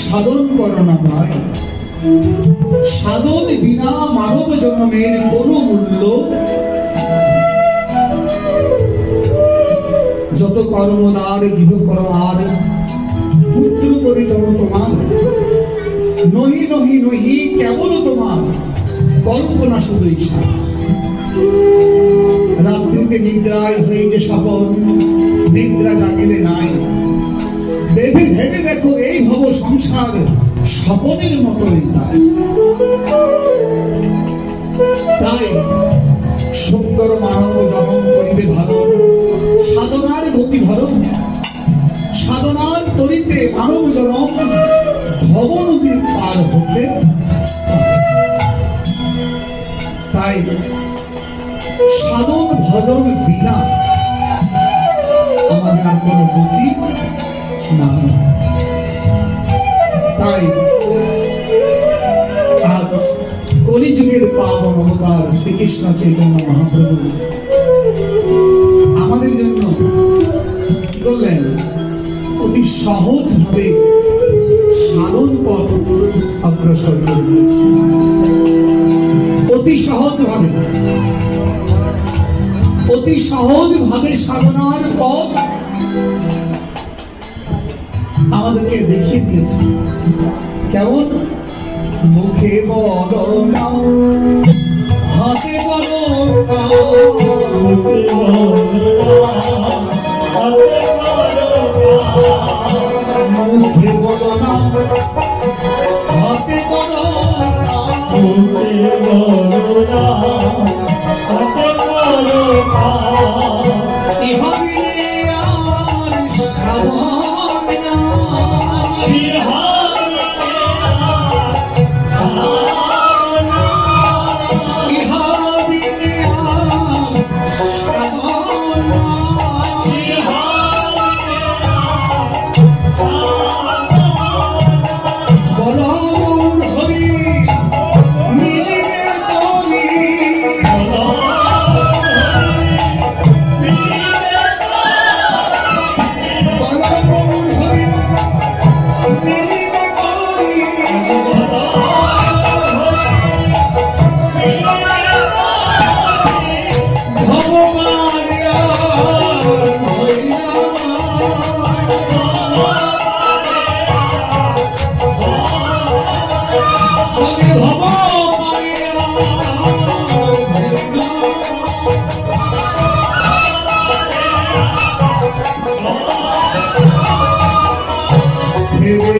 সাধন করো না ভাই। সাধন বিনা মানব জন্মের কোনো মূল্য। যত কর্মদার গৃহ কর আর পুত্র পরিজন তোমার, নহি নহি নহি কেবল তোমার কল্পনা শুধু ইচ্ছা। রাত্রিতে নিদ্রায় হয়ে যে স্বপন, নিদ্রা জাগিলে নাই। ভেবে ভেবে দেখো এই ভব সংসার স্বপনের মতোই। তাই সুন্দর মানব জন্ম করিবে ভালো, সাধনার গতি ধরো। সাধনার তরিতে মানব জনম ভব নদীর পার হতে। তাই সাধন ভজন বিনা আমাদের আর কোনো গতি না। তাই আজ কলিযুগের পাবন অবতার শ্রীকৃষ্ণ চৈতন্য মহাপ্রভু আমাদের জন্য কি করলেন? অতি সহজ ভাবে সাধন পথ অগ্রসর করে দিয়েছে। অতি সহজ ভাবে, অতি সহজ ভাবে সাধনার পথ আমাদেরকে দেখিয়ে দিয়েছে। কেমন? মুখে বলো না, হাতে বলো না, মুখে বলো না, হাতে বলো না,